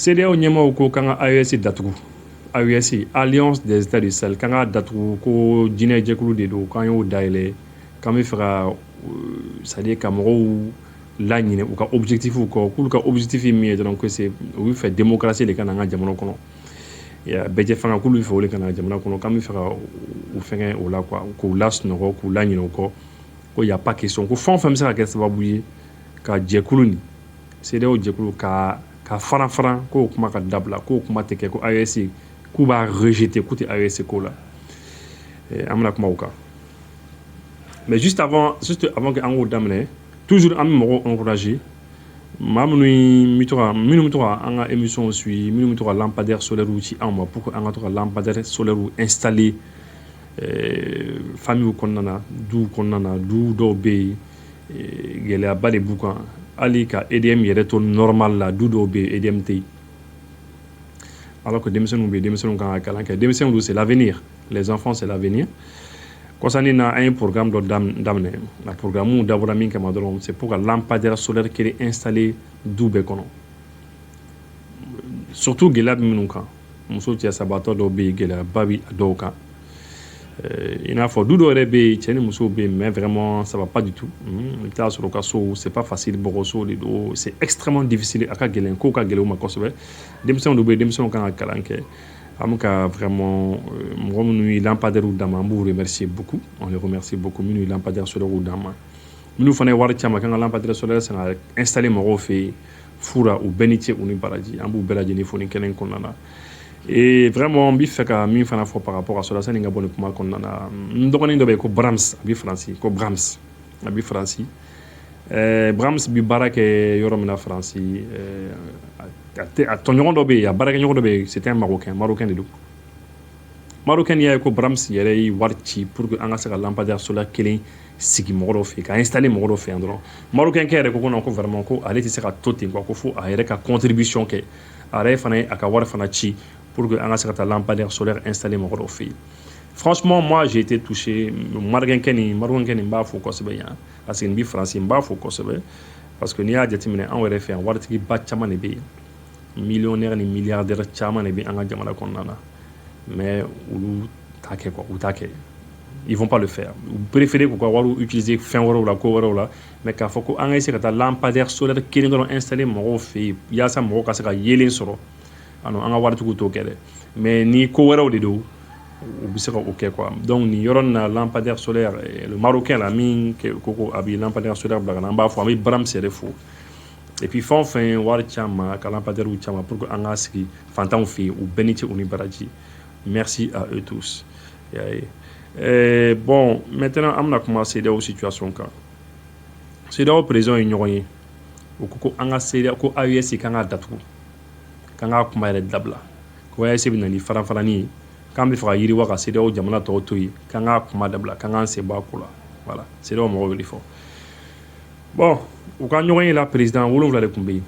CEDEAO ɲɛmaaw ko k'an ka AES datugu. AES, Alliance des États du Sahel, k'an ka datugu ko jinɛ jɛkulu de don k'an y'o dayɛlɛ k'an bɛ fɛ ka c'est-à-dire ka mɔgɔw laɲinɛ u ka objectifs kɔ k'olu ka objectif ye min ye dɔrɔn ko c'est u bɛ fɛ démocratie de ka na an ka jamana kɔnɔ. Bɛɛ fanga k'olu bɛ fɛ o de ka na jamana kɔnɔ k'an bɛ fɛ ka u fɛngɛ o la quoi k'u lasunɔgɔ k'u laɲinɛ o kɔ ko y a pas question ko fɛn o fɛn bɛ se ka kɛ sababu ye ka jɛkulu nin CEDEAO jɛkulu ka faran k'o kuma ka dabila k'o kuma tɛ kɛ ko AES k'u b'a rejeter k'u tɛ AES ko la an bɛna kuma o kan mais juste avant que an k'o daminɛ toujours an bɛ mɔgɔw encourager maa minnu bɛ to ka an ka émission suit minnu bɛ to ka lampadaire solaire ci anw ma pour que an ka to ka lampadaire solaire installer famille kɔnɔna na duw kɔnɔna na du dɔw bɛ yen gɛlɛyaba de b'u kan hali ka EDM yɛrɛ to normal la du dɔw bɛ yen EDM tɛ yen alors que denmisɛnninw bɛ yen denmisɛnninw kan ka kalan kɛ denmisɛnninw don c'est l'avenir les enfants c'est l'avenir kɔsani na an ye programme dɔ daminɛ a programme dabɔra min kama dɔrɔn c'est pour ka lampadaire solaire kelen installer du bɛɛ kɔnɔ surtout gɛlɛya bɛ minnu kan muso cɛ sabatɔ dɔw bɛ yen gɛlɛyaba bɛ a dɔw kan i n'a fɔ du dɔw yɛrɛ bɛ yen cɛ ni muso bɛ yen mais vraiment ça va pas du tout i bɛ taa sɔrɔ u ka so c'est pas facile bɔgɔso de don c'est extrêmement difficile a ka gɛlɛn kow ka gɛlɛn u ma kosɛbɛ denmisɛnw dɔw bɛ yen denmisɛnw kan ka kalan kɛ an bɛ ka vraiment mɔgɔ minnu ye lampadaires d'an ma an b'u remercier beaucoup on les remercie beaucoup minnu ye lampadaires solaires d'an ma minnu fana ye wari ci an ma k'an ka lampadaire solaire san ka installer mɔgɔw fɛ yen fura u bɛɛ ni ce u ni baraji an b'u bɛɛ lajɛlen fo nin kɛnɛ in kɔnɔna na et vraiment n bɛ fɛ ka min fana fɔ par rapport à cela sani n ka bɔ nin kuma kɔnɔna na n dɔgɔnin dɔ bɛ yen ko Brahms a bɛ Faransi ko Brahms a bɛ Faransi Brahms bɛ baara kɛ yɔrɔ min na Faransi a tɔɲɔgɔn dɔ bɛ yen a baarakɛɲɔgɔn dɔ bɛ yen c'était un Marocain de don Marocain y'a ye ko Brahms yɛrɛ ye wari ci pour que an ka se ka lampadaire solaire kelen sigi mɔgɔ dɔw fɛ yen ka installer mɔgɔ dɔw fɛ yan dɔrɔn Marocain kɛ yɛrɛ ko non ko vraiment ko ale tɛ se ka to ten quoi ko fo a yɛrɛ ka contribution kɛ a yɛrɛ fana ye a ka wari fana ci pour que an ka se ka taa lampadaire solaire installer mɔgɔ dɔw fɛ yen franchement moi j'ai été touché Marocain kɛ nin n b'a fo kosɛbɛ yan parce que n bɛ Faransi n b'a fo kosɛbɛ parce que n'i y'a jateminɛ anw yɛrɛ fɛ yan waritigiba caman de bɛ yen millionnaire ni milliardaire caman de bɛ an ka jamana kɔnɔna na mais olu t'a kɛ quoi u t'a kɛ ils vont pas le faire u préférer k'u ka wariw utiliser fɛn wɛrɛw la ko wɛrɛw la mais k'a fɔ ko an ka essayer ka taa lampadaire solaire kelen dɔrɔn installer mɔgɔw fɛ yen yaasa mɔgɔw ka se ka yeelen sɔrɔ an ka waritigiw t'o kɛ dɛ mais ni ko wɛrɛw de don u bɛ se ka o kɛ quoi donc nin yɔrɔ nin na lampadaire solaire le Marocain la min ko a bɛ lampadaire solaire bila ka na an b'a fɔ an bɛ Brahms yɛrɛ fo et puis fɛn o fɛn wari ci an ma ka lampadaire ci an ma pour que an ka sigi fantanw fɛ yen u bɛɛ ni ce u ni baraji merci à eux tous bon maintenant an bɛna kuma CEDEAO situation kan CEDEAO président ye ɲɔgɔn ye o ko an ka CEDEAO ko AES kan ka datugu k'an ka kuma yɛrɛ dabila ko AES bɛ na ni faranfaranni ye k'an bɛ fɛ ka yiriwa ka CEDEAO jamana tɔw to yen k'an ka kuma dabila k'an k'an sen bɔ a ko la voilà CEDEAO mɔgɔw bɛ de fɔ bon u ka ɲɔgɔn ye la président 7 de tun bɛ yen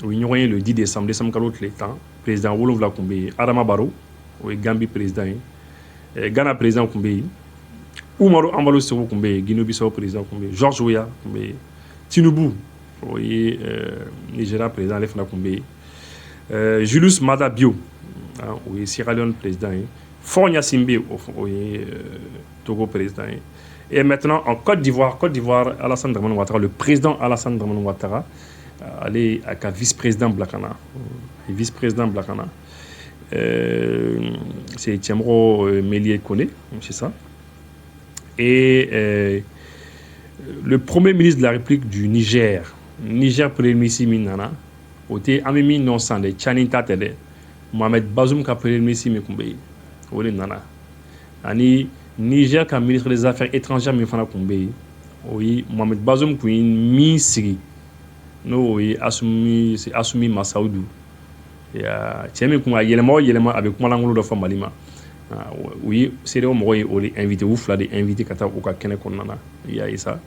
u ye ɲɔgɔn ye le 10 décembre kalo tile 10 président 7 tun bɛ yen Adama Barrow o ye Gambie président ye Ghana président tun bɛ yen Umaru Amalo Seko tun bɛ yen Guinée Bissau président tun bɛ yen George Weah tun bɛ yen Tinubu o ye Nigeria président ale fana tun bɛ yen Julius Maada Bio o ye Sierra Leone président ye Faure Gnassingbé o ye Togo président ye et maintenant en Côte d'Ivoire Alassane Dramane Ouattara le président Alassane Dramane Ouattara ale a ka vice-président bila ka na vice-président bila ka na c'est Tiamro Mélié Koné c'est ça et le premier ministre de la République du Niger premier ministre minana ote amimi non sande Chanita Tede Mohamed Bazoum ka premier ministre mi kumbe o le nana ani Niger ka ministre des affaires étrangères mi fana kumbe oui Mohamed Bazoum ku mi sigi no oui Assumi Massaoudou ya cɛmi kun a yɛlɛma a bɛ kumalankolon dɔ fɔ Mali ma oui CEDEAO mɔgɔw ye o de invité u fila de invité ka taa u ka kɛnɛ kɔnɔna na il y a eu ça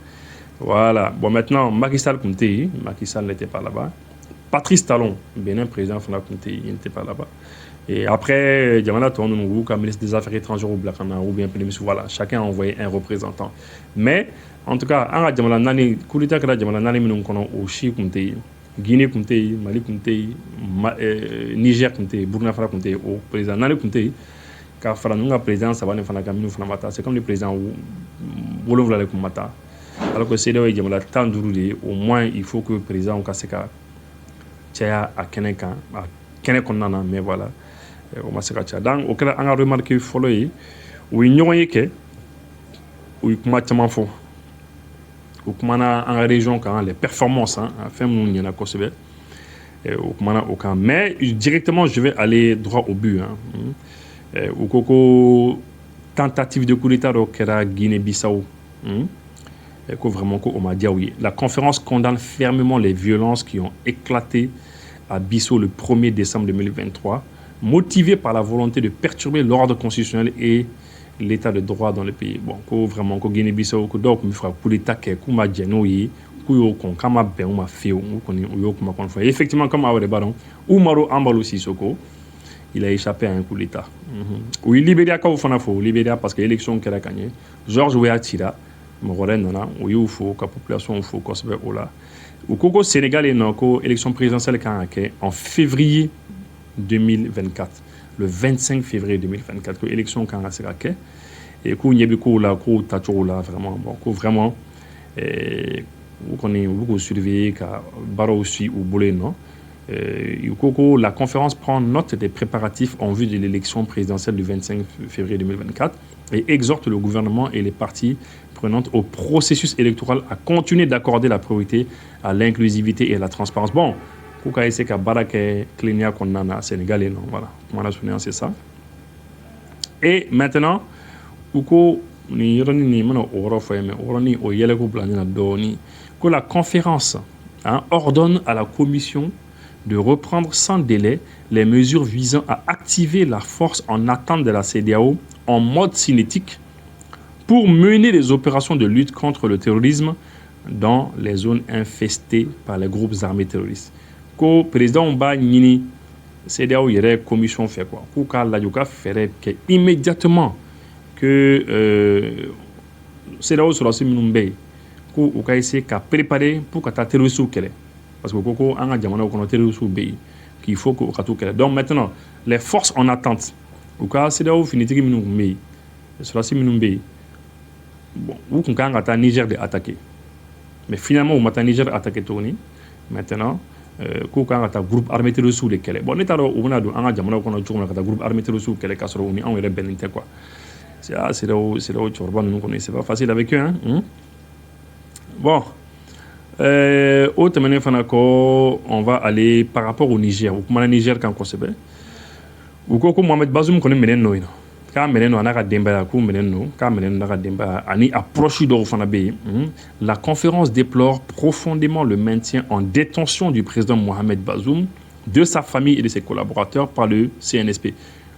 voilà bon maintenant Macky Sall kun tɛ yen Macky Sall n'était pas là-bas Patrice Talon Bénin président fana kun tɛ yen il n'était pas là-bas et après jamana tɔ ninnu u ka ministre des affaires étrangères bila ka na ou bien premier ministre voilà chacun a envoyé un représentant mais en tout cas an ka jamana naani coup d'état kɛra jamana naani minnu kɔnɔ o si kun tɛ yen Guinée kun tɛ yen, Mali kun tɛ yen, Niger kun tɛ yen, Burkina Faso kun tɛ yen, o président naani kun tɛ yen ka fara ninnu ka président saba nin fana kan minnu fana ma taa c'est comme le président wolonwula de kun ma taa alors que CEDEAO ye jamana 15 de ye au moins il faut que président ka se ka caya a kɛnɛ kan a kɛnɛ kɔnɔna na mais voilà o ma se ka caya donc o kɛra an ka remarque fɔlɔ ye u ye ɲɔgɔn ye kɛ u ye kuma caman fɔ u kumana an ka région kan les performances fɛn minnu ɲɛna kosɛbɛ u kumana o kan mais directement je vais aller droit au but u ko ko tentative de coup d'état dɔ kɛra Guinée-Bissau ko vraiment ko o ma diya u ye. La conférence condamne fermement les violences qui ont éclaté à Bissau le 1er décembre 2023 motivées par la volonté de perturber l'ordre constitutionnel et l'état de droit dans le pays. Bon, ko vraiment ko Guinée-Bissau ko dɔw kun bɛ fɛ ka coup d'état kɛ k'u ma jɛn n'o ye k'u y'o kɔn k'a ma bɛn u ma fiyewu u kɔni u y'o kuma kɔni fɔ. Effectivement comme aw yɛrɛ b'a dɔn Umaru Ambalo Sisoko il a échappé à un coup d'état. U ye Libériakaw fana fɔ Libéria parce que élection kɛra ka ɲɛ George Weah cira mɔgɔ wɛrɛ nana u y'u fo ka population fo kosɛbɛ o la u ko ko Sénégal yen nɔ ko élection présidentielle kan ka kɛ en février 2024 le 25 février 2024 ko élection kan ka se ka kɛ et k'u ɲɛ bɛ kow la kow tacogo la vraiment bon ko vraiment u kɔni u bɛ k'u surveiller ka baaraw suit u bolo yen nɔ la conférence prend note des préparatifs en vue de l'élection présidentielle du 25 février 2024 et exhorte le gouvernement et les partis prenantes au processus électoral à continuer d'accorder la priorité à l'inclusivité et à la transparence. Bon, Kouka essaie que Barake Klenia Konana Sénégalais, non, voilà, c'est ça. Et maintenant, Kouko, que la conférence ordonne à la commission de reprendre sans délai les mesures visant à activer la force en attente de la CEDEAO en mode cinétique pour mener les opérations de lutte contre le terrorisme dans les zones infestées par les groupes armés terroristes. Le président Mba Nini, CEDEAO y aurait commission fait quoi? Kouka Ladjouka ferait immédiatement que CEDEAO sera aussi minumbe, kouka essaie qu'à préparer pour que ta terroriste ou qu'elle parce que Koko a diamant qu'on a terroriste ou pays qu'il faut que tout qu'elle. Donc maintenant les forces en attente, kouka CEDEAO finit qui minumbe, sera aussi minumbe. Bon, ou qu'on a ta Niger de attaquer. Mais finalement, on a Niger attaqué Tony. Maintenant, qu'on a ta groupe armé terroriste ou lesquels. Bon, n'est-ce pas on a un diamant qu'on a un groupe armé terroriste ou lesquels casserole on est en rebelle quoi. C'est là où tu vois nous connaissons. C'est pas facile avec eux hein. Bon. Autre manière on va aller par rapport au Niger. Ou comment le Niger quand on se fait. Ou quoi Mohamed Bazoum connaît menen no ino. Ka menen anaka demba ku menen no ka menen naka demba ani approche do fana be. La conférence déplore profondément le maintien en détention du président Mohamed Bazoum, de sa famille et de ses collaborateurs par le CNSP.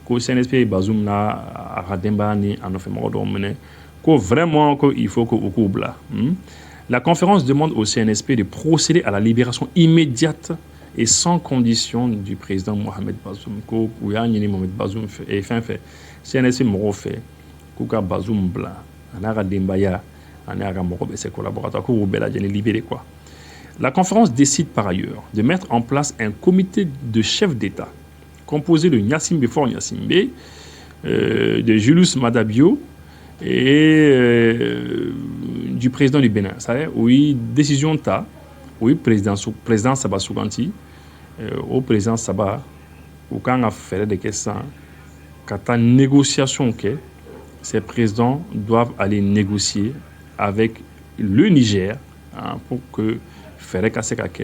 Ko CNSP Bazoum na akademba ni anofemo do menen. Ko vraiment ko il faut que okubla. La conférence demande au CNSP de procéder à la libération immédiate et sans condition du président Mohamed Bazoum. Ko uyani Mohamed Bazoum et fin fait. CNSP mɔgɔw fɛ k'u ka Bazoum bila a n'a ka denbaya ani a ka mɔgɔ bɛ ses collaborateurs k'u bɛɛ lajɛlen libérer quoi. La conférence décide par ailleurs de mettre en place un comité de chefs d'État composé de Gnassingbé Faure Gnassingbé, de Julius Maada Bio et du président du Bénin. Ça est, oui, décision ta, oui, président Saba Souganti, au président Saba, ou quand on a fait des questions. Quand la négociation que ces présidents doivent aller négocier avec le Niger pour que faire que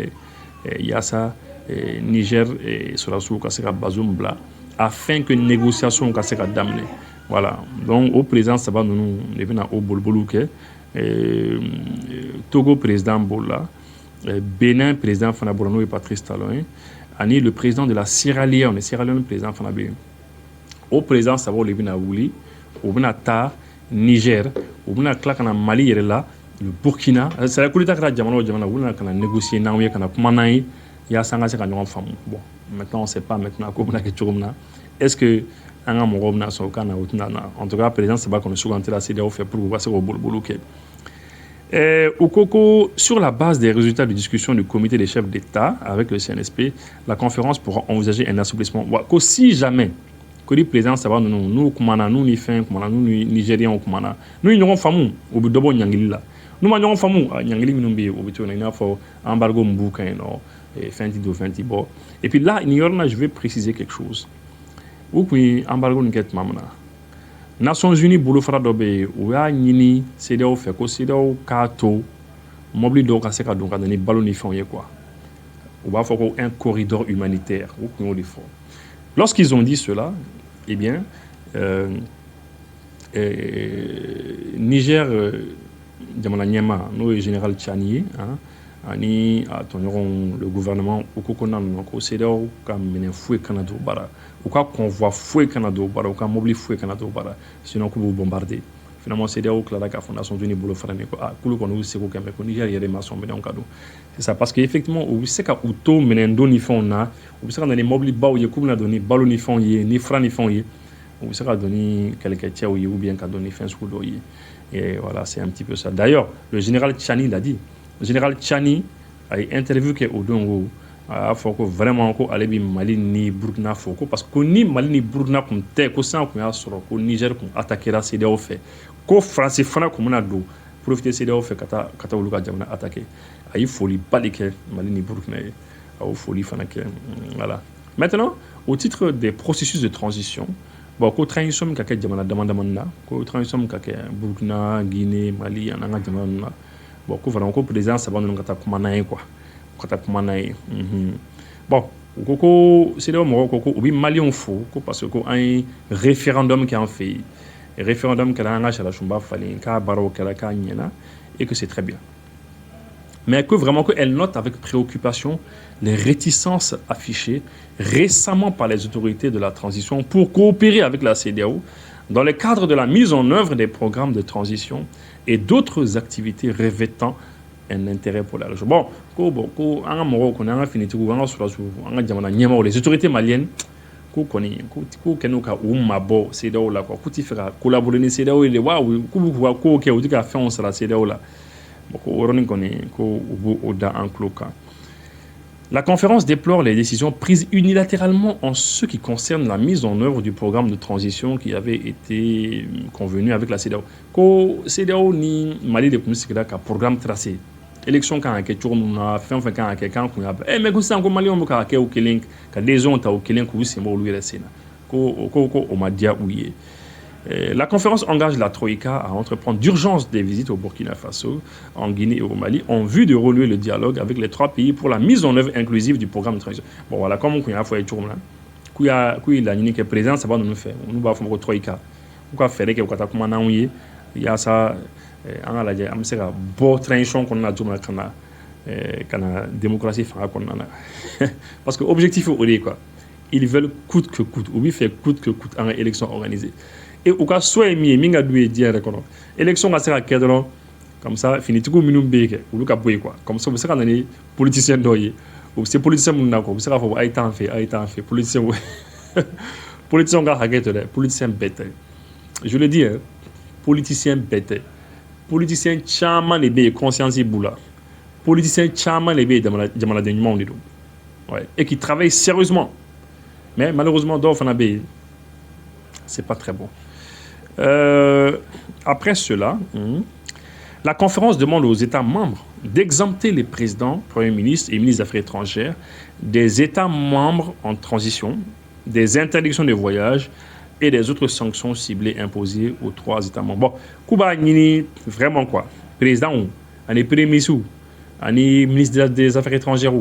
il y a ça Niger et sur la sous Bazoum bla afin que négociation que d'amener voilà donc au président ça va nous venir au bolbolou que Togo président Bola Bénin président Fanaborano et Patrice Talon ani le président de la Sierra Leone président Fanabe au président ça va lever na wuli au bena ta Niger au bena kla kana Mali yɛrɛ la le Burkina c'est la coup d'état kɛra jamana o jamana u bena kana négocier n'anw ye kana kuma n'an ye yaasa an ka se ka ɲɔgɔn faamu bon maintenant on sait pas maintenant ko bena kɛ cogo min na est-ce que an ka mɔgɔw bena sɔn u ka na u tɛna na en tout cas président Saba kɔni sugantira CEDEAO fɛ pour u ka se k'o boliboliw kɛ Au Coco, sur la base des résultats de discussion du comité des chefs d'État avec le CNSP, la conférence pourra envisager un assouplissement. Si jamais, que le président ça va nous kumana nous ni fin kumana nous Nigériens kumana nous n'aurons famu au bout de bon nyangili là nous n'aurons famu nyangili minumbi au bout de na fo embargo mbuka no fenti do fenti bo et puis là je vais préciser quelque chose ou puis embargo n'ket mamna Nations Unies bolo fara dobe o ya nyini CEDEAO fait ko CEDEAO ka to mobili do ka se ka don ka ni balo ni fon ye quoi ou va faut un corridor humanitaire ou qu'on le faut. Lorsqu'ils ont dit cela, eh bien, Niger, le général Tchani, ani le gouvernement au Kokonan, au CEDEAO, comme menen fouet Canada bara, ou quoi convoi fouet Canada bara, ou quoi mobile fouet Canada bara, sinon que vous bombardez. Finalement, CEDEAO, la Fondation Unie, Bolo Frane, Koulou Konou, c'est qu'au Niger, il y a des maçons, mais cadeau. C'est ça, parce qu'effectivement, au sait qu'à Outo, Menendo, ni font na, au sait qu'on a des mobiles bas, ou y a comme la donné, ballon ni font y, ni franc ni font y, au sait qu'à donner quelqu'un tia ou bien qu'à donner fin sous l'eau y. Et voilà, c'est un petit peu ça. D'ailleurs, le général Tchani l'a dit. Le général Tchani a interviewé au Dongo. Il faut que vraiment aller Mali ni Burkina Faso parce que ni Mali ni Burkina comme tel que ça qu'on a sur le Niger qu'on attaquera la CEDEAO fait ko France fana comme on a do profiter CEDEAO fait kata uluka jamana attaquer il faut li balike Mali ni Burkina il faut li fana que voilà. Maintenant au titre des processus de transition ko transition ka jamana demanda ko transition ka Burkina Guinée Mali ananga jamana ko vraiment ko président ça va nous kata kuma na quoi. Bon, c'est là où oui Mali faux parce que un référendum qui a fait un référendum qui a engagé la chumba fallait qu'à baro qu'elle et que c'est très bien. Mais que vraiment qu'elle note avec préoccupation les réticences affichées récemment par les autorités de la transition pour coopérer avec la CEDEAO dans le cadre de la mise en œuvre des programmes de transition et d'autres activités revêtant un intérêt pour la région. Bon, les autorités maliennes, la conférence déplore les décisions prises unilatéralement en ce qui concerne la mise en œuvre du programme de transition qui avait été convenu avec la CEDEAO. CEDEAO ni Mali de programme tracé. Élection quand on a fait quand quelqu'un qu'on a mais que ça Mali on ka au kelin ka des gens ta au kelin ku simo lu resena ko o madia ouye. La conférence engage la Troïka à entreprendre d'urgence des visites au Burkina Faso, en Guinée et au Mali, en vue de renouer le dialogue avec les trois pays pour la mise en œuvre inclusive du programme de transition. Bon voilà, comme on a fait tourner là, la Guinée qui est présente, ça va nous faire. On va faire Troïka. Pourquoi faire que kata kuma na ouye, il y a ça an la am se ka bo transition qu'on a duma kana démocratie fa qu'on a parce que objectif au quoi ils veulent coûte que coûte ou bien faire coûte que coûte en élection organisée et au cas soit mi minga doué dire reconnaître élection va sera cadre comme ça fini tout minum beke ou le cap quoi comme ça vous sera dans politicien doyer ou c'est politicien mun na ko vous sera faut ay temps fait politicien politicien ga haguette politicien bête je le dis politicien bête politicien chaman les bé conscience boula politicien chaman les bé jamana de nyuma ndido ouais et qui travaillent sérieusement mais malheureusement d'offre bé c'est pas très bon. Après cela la conférence demande aux États membres d'exempter les présidents, premiers ministres et ministres des Affaires étrangères des États membres en transition des interdictions de voyage et des autres sanctions ciblées imposées aux trois États membres. Bon, Kuba Nini, vraiment quoi président, on est premier ministre, on est ministre des Affaires étrangères.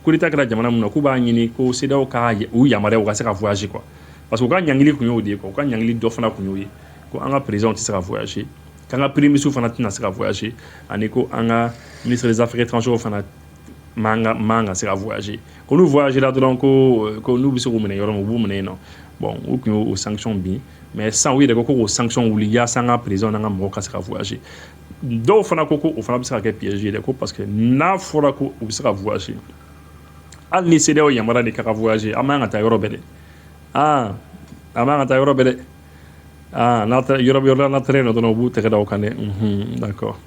Coup d'État que la Jamana Mouna, Kuba Nini, ko CEDEAO Kaye, ou Yamada, ou Gassera voyager quoi. Parce que quand Yangili Kunyo dit, quand Yangili Dofana Kunyo, quand on a président qui sera voyager, quand on a premier ministre Fanatina sera voyager, on a ministre des Affaires étrangères Fanat. Manga sera voyager. Quand nous voyageons là-dedans, quand nous sommes non. Bon, aux sanctions bien, mais sans oui, d'accord, aux sanctions où il y a sans prison, on a un sera voyager. Donc, on sera piégé, d'accord, parce que na fora ko on sera voyager. Al ni CEDEAO yamara de kara voyager, amanga ta yorobele. Amanga ta yorobele. Na ta yorobele na traîne dans nos bouts, d'accord.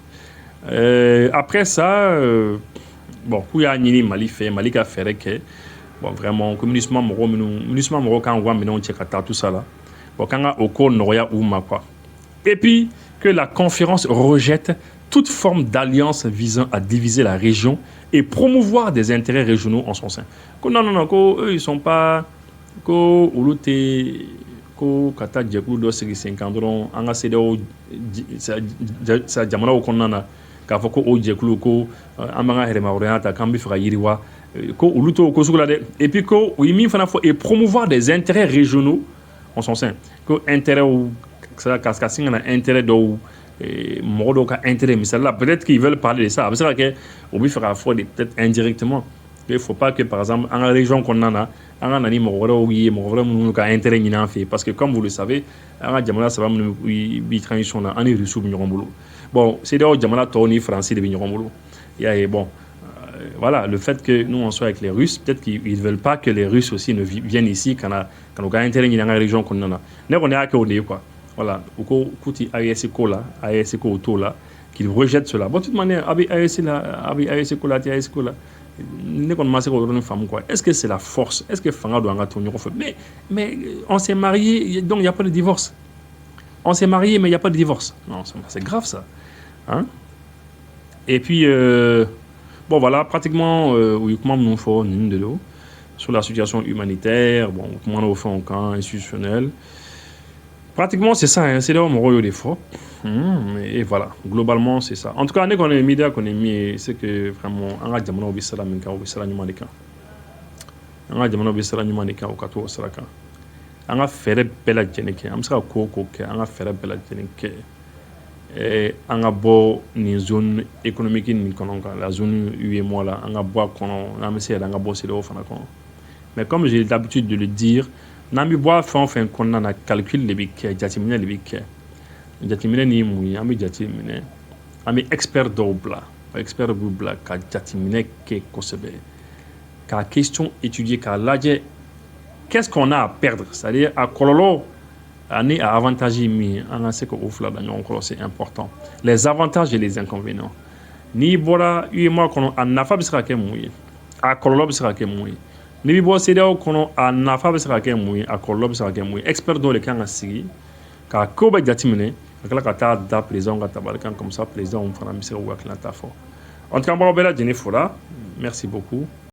Après ça, bon, pour y aller Mali fait, Mali a fait que, bon, vraiment, comme MINUSMA Moro, quand on voit maintenant, tout ça là, bon, quand on a au cours, Noya ou quoi. Et puis, que la conférence rejette toute forme d'alliance visant à diviser la région et promouvoir des intérêts régionaux en son sein. Non, non, non, eux, ils sont pas. Ko Ulute, ko Kata Djekulu do Sigi 50 dɔrɔn an ka CEDEAO sa jamanaw kɔnɔna na k'a fɔ ko o jɛkulu ko an b'an ka hɛrɛmahɔrɔnya ta k'an bɛ fɛ ka yiriwa ko olu t'o ko sugu la dɛ et puis ko u ye min fana fɔ et promouvoir des intérêts régionaux en son sein ko intérêt ka sin ka na intérêt dɔw mɔgɔ dɔw ka intérêt misali la peut-être qu'ils veulent parler de ça a bɛ se ka kɛ u bɛ fɛ k'a fɔ de peut-être indirectement il ne faut pas que par exemple en région qu'on en a an nani mɔgɔ wɛrɛw ye mɔgɔ wɛrɛ minnu ka intérêt ɲini an fɛ parce que comme vous le savez an ka jamana saba minnu bi transition na an ni Russiw bɛ ɲɔgɔn bolo bon CEDEAO jamana tɔw ni Faransi de bɛ ɲɔgɔn bolo et bon voilà le fait que nous on soit avec les Russes peut-être qu'ils ne veulent pas que les Russes aussi ne viennent ici quand on a intérêt ɲini an ka région kɔnɔna na ne kɔni y'a kɛ o de ye quoi voilà u ko k'u ti AES ko la AES ko o t'o la qu'ils rejettent cela bon de toute manière a bɛ AES la a bɛ AES ko la a tɛ AES ko la ne kɔni ma se k'o yɔrɔnin faamu quoi est-ce que c'est la force est-ce que fanga do an ka to ɲɔgɔn fɛ mais on s'est marié donc il y a pas de divorce on s'est marié mais il y a pas de divorce non c'est grave ça hein et puis bon voilà pratiquement oui comment nous faut une de l'eau sur la situation humanitaire bon comment on fait un camp institutionnel pratiquement c'est ça hein, c'est là où mon rôle des fois et voilà globalement c'est ça en tout cas on est qu'on est média qu'on est mis c'est que vraiment on a jamana obi sala min ka obi sala nyuma de kan on a jamana obi sala nyuma de kan o ka to sala kan on a fere bela jeneke am saka ko ke on a fere bela jeneke on a bo ni zone économique ni konon kan la zone UEMOA là on a bo konon on a essayé on a bo c'est au fana kon mais comme j'ai l'habitude de le dire n'ami bois fin qu'on a calcul les big jatimine les big jatimine ni mu ami jatimine ami expert double ka jatimine ke kosebe ka question étudier ka laje qu'est-ce qu'on a à perdre c'est-à-dire à kololo ani à avantage mi on sait que ofla dans c'est important les avantages et les inconvénients ni bora moi qu'on a nafa bisra ke mu a kololo bisra ke mu ni bi bɔ CEDEAO kɔnɔ a nafa bɛ se ka kɛ mun ye a kɔlɔlɔ bɛ se ka kɛ mun ye expert dɔw de kan ka sigi ka ko bɛ jateminɛ ka tila ka taa da président ka tabali kan comme ça président fana bɛ se ka u ka hakilina ta fɔ en tout cas n b'aw bɛɛ lajɛlen fora merci beaucoup